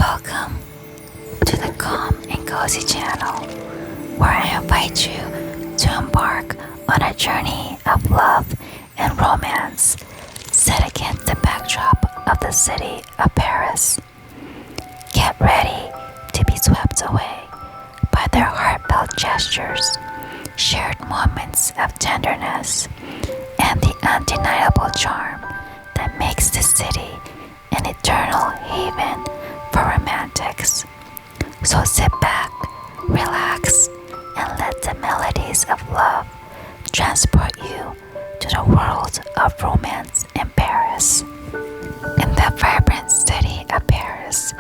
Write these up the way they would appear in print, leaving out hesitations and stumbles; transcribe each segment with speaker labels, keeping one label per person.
Speaker 1: Welcome to the Calm and Cozy channel, where I invite you to embark on a journey of love and romance set against the backdrop of the city of Paris. Get ready to be swept away by their heartfelt gestures, shared moments of tenderness, and the undeniable charm that makes the city an eternal haven for romantics. So sit back, relax, and let the melodies of love transport you to the world of romance in Paris. In the vibrant city of Paris,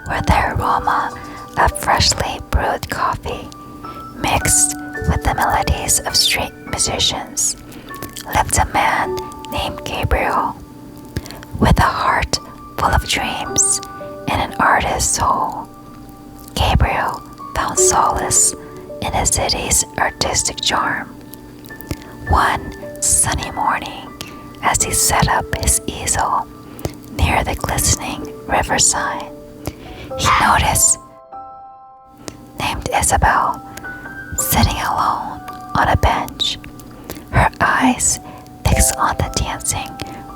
Speaker 1: where the aroma of freshly brewed coffee mixed with the melodies of street musicians lived a man named Gabriel, with a heart full of dreams and an artist's soul. Gabriel found solace in the city's artistic charm. One sunny morning, as he set up his easel near the glistening riverside, he noticed named Isabelle sitting alone on a bench, her eyes fixed on the dancing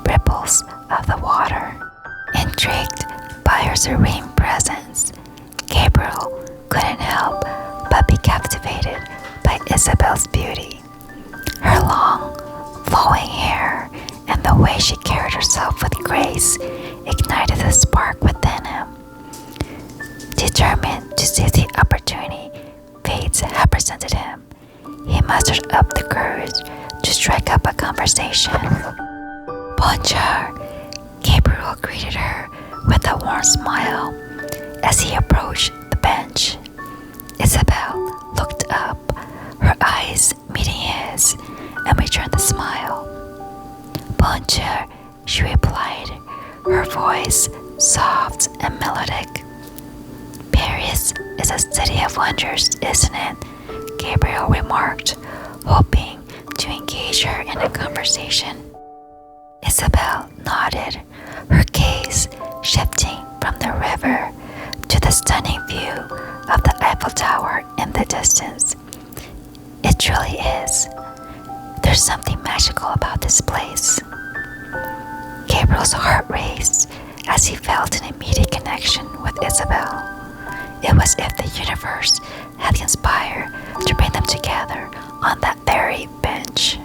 Speaker 1: ripples of the water. Intrigued by her serene presence, Gabriel couldn't help but be captivated by Isabelle's beauty. Her long, flowing hair and the way she carried herself with grace ignited a spark within him. Determined to seize the opportunity fate had presented him, he mustered up the courage to strike up a conversation. Bonjour, Gabriel greeted her with a warm smile as he approached the bench. Isabelle looked up, her eyes meeting his, and returned the smile. Bonjour, she replied, her voice soft and melodic. Paris is a city of wonders, isn't it? Gabriel remarked, hoping to engage her in a conversation. Isabelle nodded, her gaze shifting from the river to the stunning view of the Eiffel Tower in the distance. It truly is. There's something magical about this place. Gabriel's heart raced as he felt an immediate connection with Isabelle. It was as if the universe had conspired to bring them together on that very bench.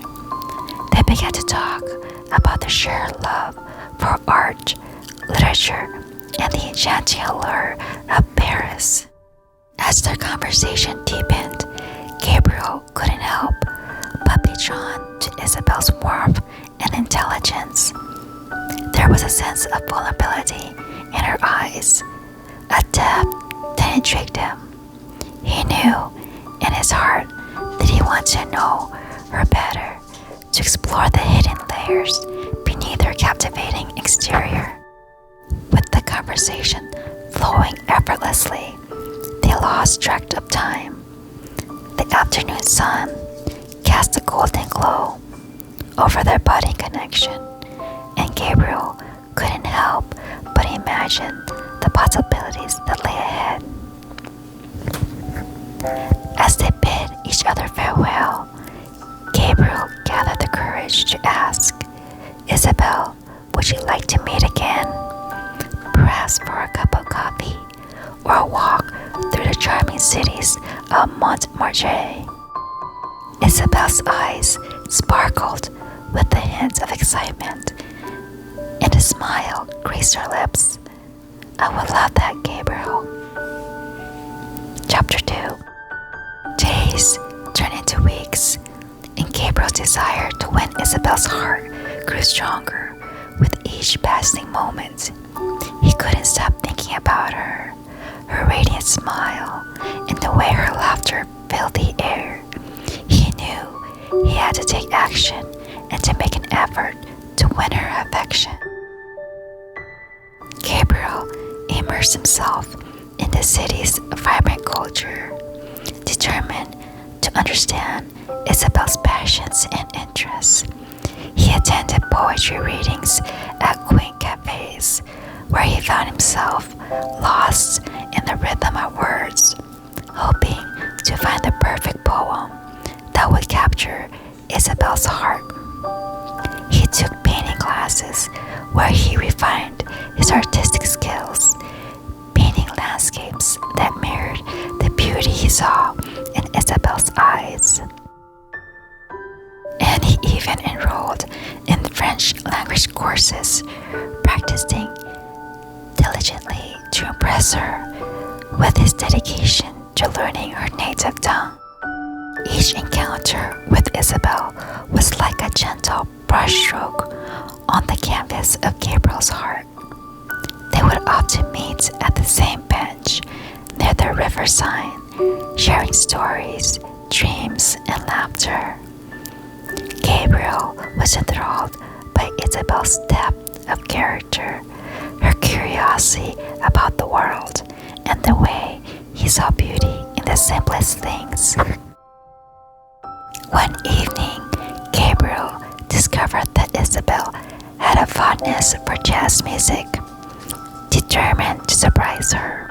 Speaker 1: They began to talk about the shared love for art, literature, and the enchanting allure of Paris. As their conversation deepened, Gabriel couldn't help but be drawn to Isabelle's warmth and intelligence. There was a sense of vulnerability in her eyes, a depth that intrigued him. He knew in his heart that he wanted to know her better, to explore the hidden layers beneath her captivating exterior. With the conversation flowing effortlessly, they lost track of time. The afternoon sun cast a golden glow over their budding connection, and Gabriel couldn't help but imagine the possibilities that lay ahead. As they bid each other farewell, Gabriel gathered the courage to ask, Isabelle, would you like to meet again? Perhaps for a cup of coffee or a walk through the charming cities of Montmartre. Isabelle's eyes sparkled with the hint of excitement, and a smile graced her lips. I would love that, Gabriel. Chapter 2. Days turned into weeks, and Gabriel's desire to win Isabelle's heart grew stronger with each passing moment. He couldn't stop thinking about her, her radiant smile, and the way her laughter filled the air. He knew he had to take action and to make an effort to win her affection. Gabriel immersed himself in the city's vibrant culture, determined to understand Isabelle's passions and interests. He attended poetry readings at quaint cafes, where he found himself lost in the rhythm of words, hoping to find the perfect poem that would capture Isabelle's heart. He took painting classes where he refined his artistic skills, painting landscapes that mirrored the beauty he saw in Isabelle's eyes. And he even enrolled in French language courses, practicing diligently to impress her with his dedication to learning her native tongue. Each encounter with Isabelle was like a gentle brushstroke on the canvas of Gabriel's heart. They would often meet at the same bench near the riverside, sharing stories, dreams, and laughter. Gabriel was enthralled by Isabelle's depth of character, her curiosity about the world, and the way he saw beauty in the simplest things. One evening, Gabriel discovered that Isabelle had a fondness for jazz music. Determined to surprise her,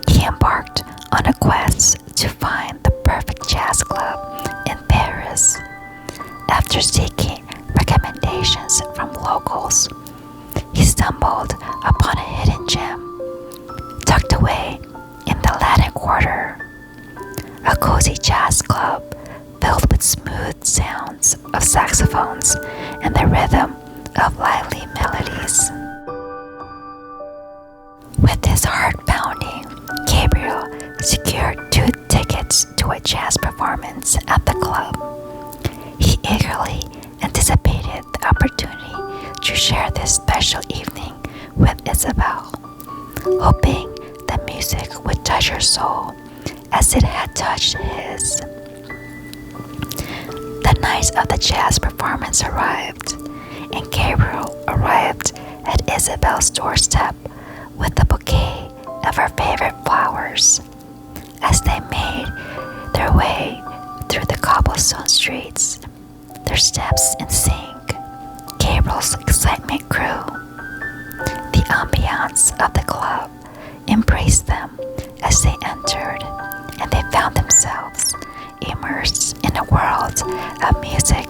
Speaker 1: he embarked on a quest to find the perfect jazz club in Paris. After seeking recommendations from locals, he stumbled upon a hidden gem tucked away in the Latin Quarter, a cozy jazz club filled with smooth sounds of saxophones and the rhythm of lively melodies. With his heart pounding, Gabriel secured 2 tickets to a jazz performance at the club. He eagerly anticipated the opportunity to share this special evening with Isabelle, hoping the music would touch her soul as it had touched his. The night of the jazz performance arrived, and Gabriel arrived at Isabelle's doorstep with a bouquet of her favorite flowers. As they made their way through the cobblestone streets, their steps in sync, Gabriel's excitement grew. The ambiance of the club embraced them as they entered, and they found themselves immersed in a world of music,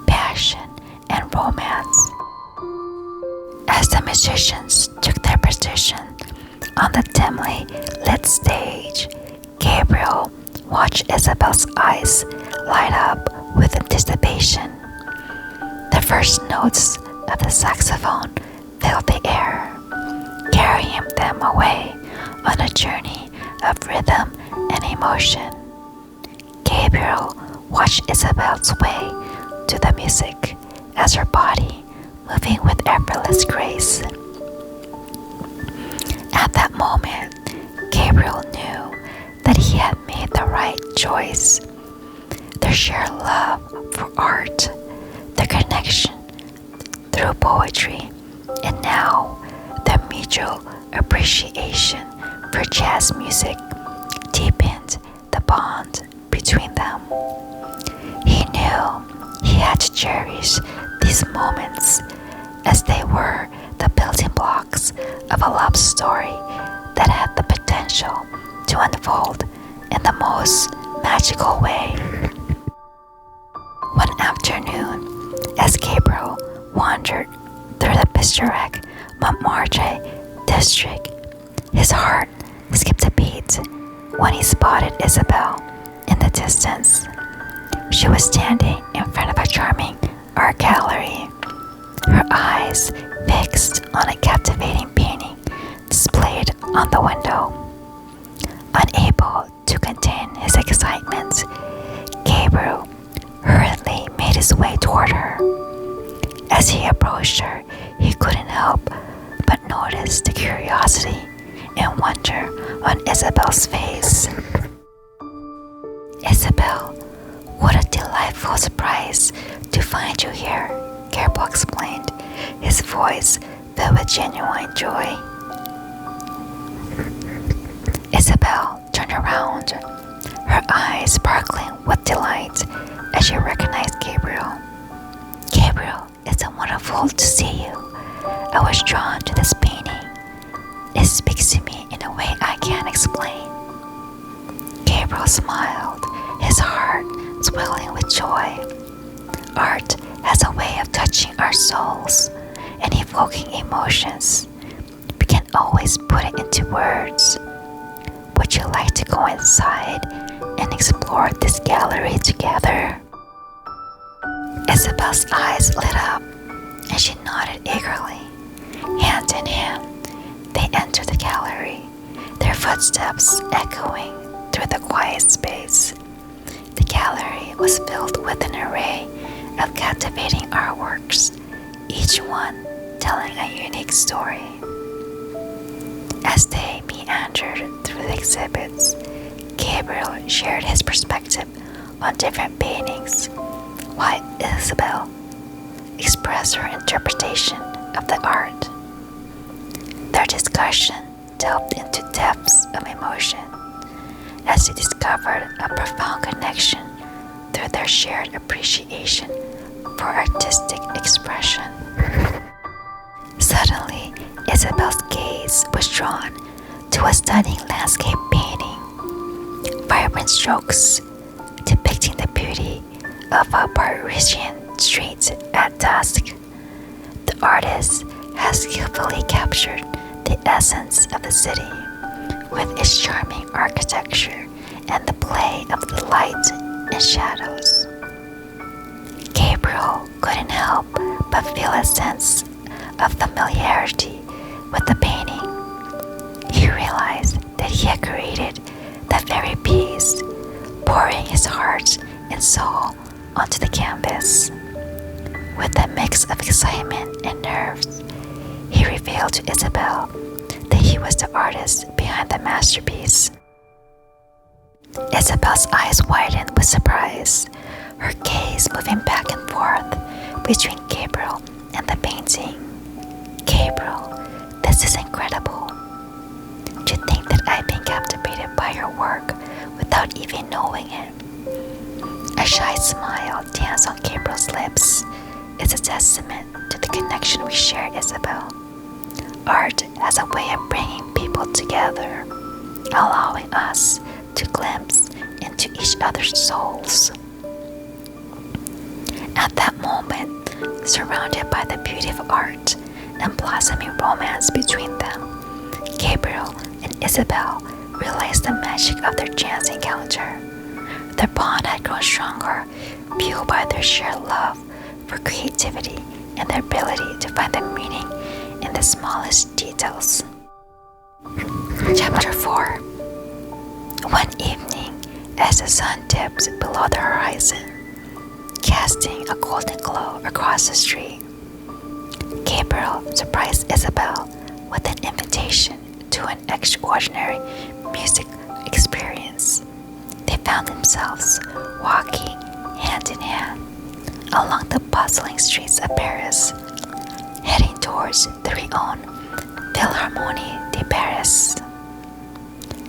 Speaker 1: passion, and romance. As the musicians took their position on the dimly lit stage, Gabriel watched Isabelle's eyes light up with anticipation. The first notes of the saxophone filled the air, carrying them away on a journey of rhythm and emotion. Gabriel watched Isabelle's way to the music as her body moving with effortless grace. At that moment, Gabriel knew that he had made the right choice. Their shared love for art, their connection through poetry, and now their mutual appreciation for jazz music deepened the bond between them. He knew he had to cherish these moments as they were the building blocks of a love story that had the potential to unfold in the most magical way. One afternoon, as Gabriel wandered through the picturesque Montmartre district, his heart skipped a beat when he spotted Isabelle in the distance. She was standing in front of a charming art gallery, her eyes fixed on a captivating painting displayed on the window. Unable to contain his excitement, Gabriel hurriedly made his way toward her. As he approached her, he couldn't help but notice the curiosity and wonder on Isabelle's face. "Isabelle, what a delightful surprise to find you here," Gabriel explained, his voice filled with genuine joy. Isabelle turned around, her eyes sparkling with delight as she recognized Gabriel. "Gabriel, it's so wonderful to see you. I was drawn to this painting. It speaks speaks to me in a way I can't explain." Gabriel smiled, his heart swelling with joy. Art has a way of touching our souls and evoking emotions. We can always put it into words. Would you like to go inside and explore this gallery together? Isabelle's eyes lit up and she nodded eagerly. Hand in hand, they entered the gallery, their footsteps echoing through the quiet space. The gallery was filled with an array of captivating artworks, each one telling a unique story. As they meandered through the exhibits, Gabriel shared his perspective on different paintings, while Isabelle expressed her interpretation of the art. Their discussion delved into depths of emotion as they discovered a profound connection through their shared appreciation for artistic expression. Suddenly, Isabelle's gaze was drawn to a stunning landscape painting, vibrant strokes depicting the beauty of a Parisian street at dusk. The artist has skillfully captured the essence of the city with its charming architecture and the play of the light and shadows. Gabriel couldn't help but feel a sense of familiarity with the painting. He realized that he had created that very piece, pouring his heart and soul onto the canvas. With a mix of excitement and nerves, he revealed to Isabelle that he was the artist behind the masterpiece. Isabelle's eyes widened with surprise, her gaze moving back and forth between Gabriel and the painting. "Gabriel, this is incredible. To think that I've been captivated by your work without even knowing it." A shy smile danced on Gabriel's lips. It's a testament to the connection we share, Isabelle. Art has a way of bringing people together, allowing us to glimpse into each other's souls. At that moment, surrounded by the beauty of art and blossoming romance between them, Gabriel and Isabelle realized the magic of their chance encounter. Their bond had grown stronger, fueled by their shared love for creativity and their ability to find the meaning in the smallest details. Chapter 4. One evening, as the sun dipped below the horizon, casting a golden glow across the street, Gabriel surprised Isabelle with an invitation to an extraordinary music experience. They found themselves walking hand in hand along the bustling streets of Paris, heading towards the renowned Philharmonie de Paris.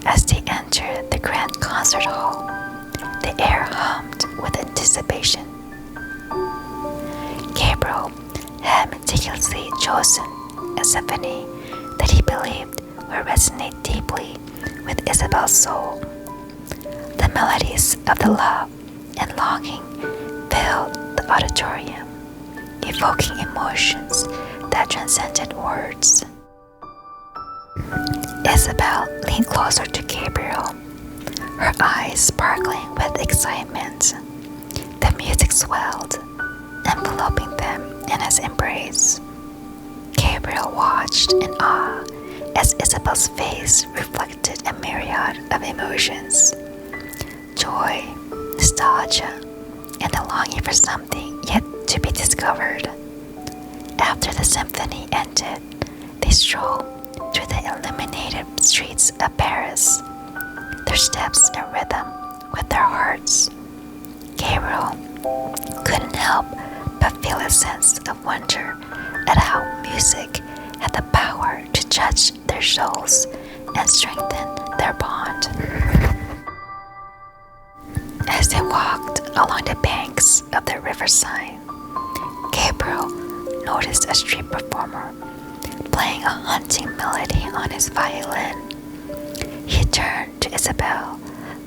Speaker 1: As they entered the grand concert hall, the air hummed with anticipation. Gabriel had meticulously chosen a symphony that he believed would resonate deeply with Isabelle's soul. The melodies of the love and longing filled the auditorium, evoking emotions that transcended words. Isabelle leaned closer to Gabriel, her eyes sparkling with excitement. The music swelled, enveloping them in his embrace. Gabriel watched in awe as Isabelle's face reflected a myriad of emotions: joy, nostalgia, and a longing for something yet to be discovered. After the symphony ended, they strolled through the illuminated streets of Paris, their steps in rhythm with their hearts. Gabriel couldn't help but feel a sense of wonder at how music had the power to touch their souls and strengthen their bond. As they walked along the banks of the riverside, Gabriel noticed a street performer playing a haunting melody on his violin. He turned to Isabelle,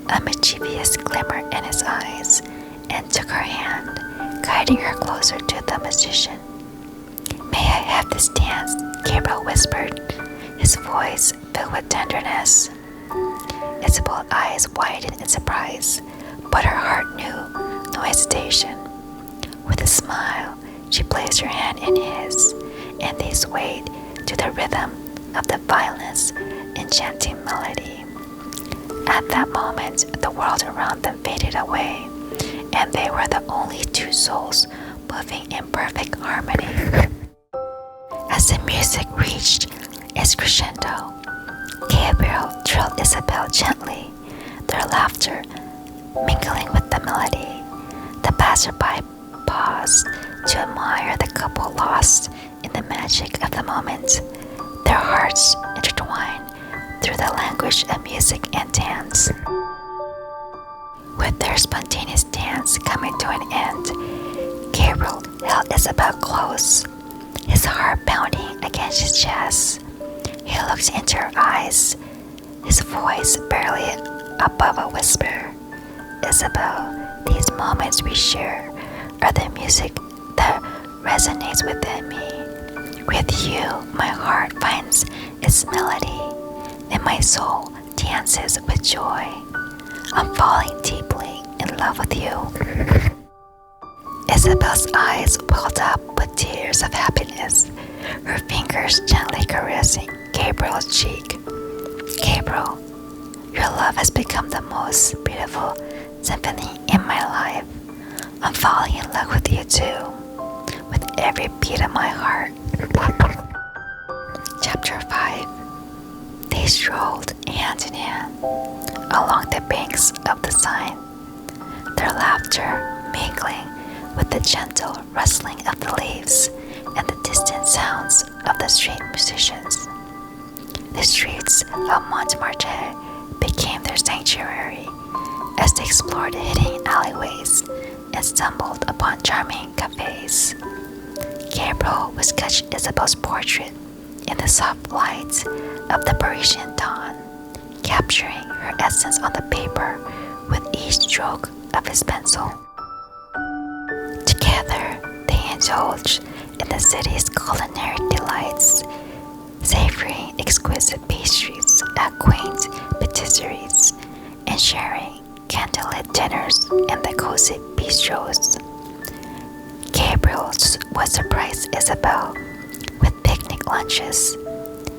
Speaker 1: a mischievous glimmer in his eyes, and took her hand, guiding her closer to the musician. "May I have this dance?" Gabriel whispered, his voice filled with tenderness. Isabelle's eyes widened in surprise, but her heart knew no hesitation. With a smile, she placed her hand in his, and they swayed to the rhythm of the violin's enchanting melody. At that moment, the world around them faded away, and they were the only two souls moving in perfect harmony. As the music reached its crescendo, Gabriel thrilled Isabelle gently, their laughter mingling with the melody. The passerby paused to admire the couple lost in the magic of the moment, their hearts intertwined through the language of music and dance. With their spontaneous dance coming to an end, Gabriel held Isabelle close, his heart pounding against his chest. He looked into her eyes, his voice barely above a whisper. "Isabelle, these moments we share are the music that resonates within me. With you, my heart finds its melody, and my soul dances with joy. I'm falling deeply in love with you." Isabelle's eyes welled up with tears of happiness, her fingers gently caressing Gabriel's cheek. "Gabriel, your love has become the most beautiful symphony in my life. I'm falling in love with you too, with every beat of my heart." Chapter 5. They strolled hand in hand along the banks of the Seine, their laughter mingling with the gentle rustling of the leaves and the distant sounds of the street musicians. The streets of Montmartre became their sanctuary as they explored hidden alleyways and stumbled upon charming cafes. Gabriel would sketch Isabelle's portrait in the soft light of the Parisian dawn, capturing her essence on the paper with each stroke of his pencil. Together, they indulged in the city's culinary delights, savoring exquisite pastries at quaint patisseries and sharing candlelit dinners in the cozy bistros. Gabriel would surprise Isabelle with picnic lunches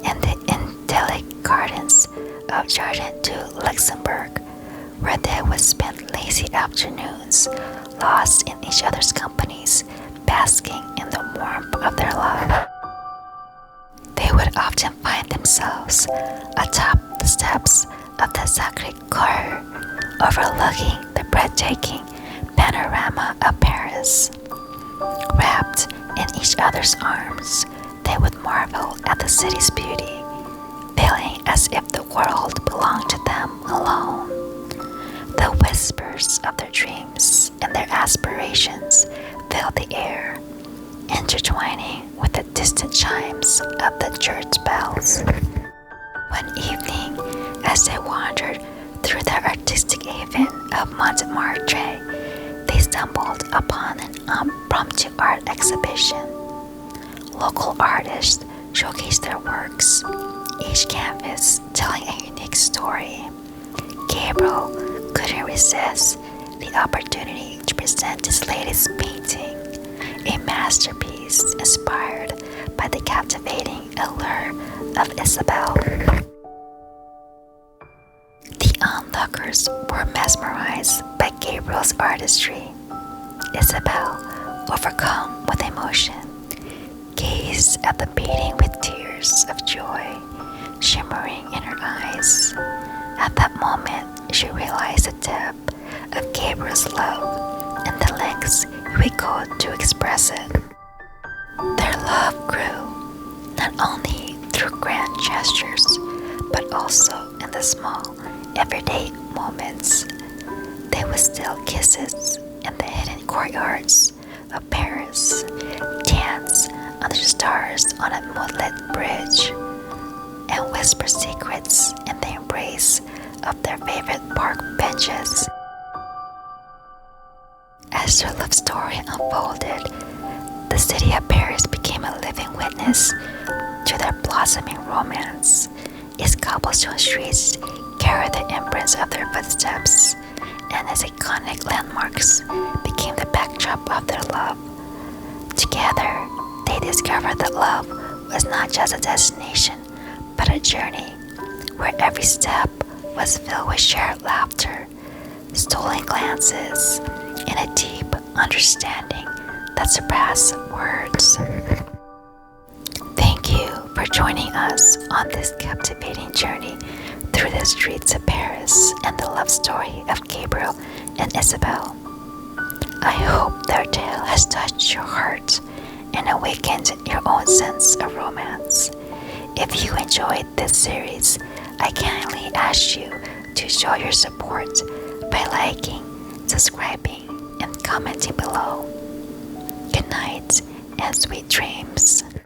Speaker 1: in the idyllic gardens of Jardin du Luxembourg, where they would spend lazy afternoons lost in each other's companies, basking in the warmth of their love. They would often find themselves atop the steps of the Sacré-Cœur, overlooking the breathtaking panorama of Paris. Wrapped in each other's arms, they would marvel at the city's beauty, feeling as if the world belonged to them alone. The whispers of their dreams and their aspirations filled the air, intertwining with the distant chimes of the church bells. One evening, as they wandered through the artistic haven of Montmartre, they stumbled upon an impromptu art exhibition. Local artists showcased their works, each canvas telling a unique story. Gabriel couldn't resist the opportunity to present his latest painting, a masterpiece inspired by the captivating allure of Isabelle. The onlookers were mesmerized by Gabriel's artistry. Isabelle, overcome with emotion, gazed at the painting with tears of joy shimmering in her eyes. At that moment, she realized the depth of Gabriel's love and the lengths he would go to express it. Their love grew not only through grand gestures, but also in the small, everyday moments. They would steal kisses in the hidden courtyards of Paris, dance under the stars on a moonlit bridge and whisper secrets in the embrace of their favorite park benches. As their love story unfolded, the city of Paris became a living witness to their blossoming romance. Its cobblestone streets carry the imprints of their footsteps, and its iconic landmarks became the backdrop of their love. Together, they discovered that love was not just a destination, but a journey where every step was filled with shared laughter, stolen glances, and a deep understanding that surpassed words. Thank you for joining us on this captivating journey through the streets of Paris and the love story of Gabriel and Isabelle. I hope their tale has touched your heart and awakened your own sense of romance. If you enjoyed this series, I kindly ask you to show your support by liking, subscribing, and commenting below. Good night and sweet dreams.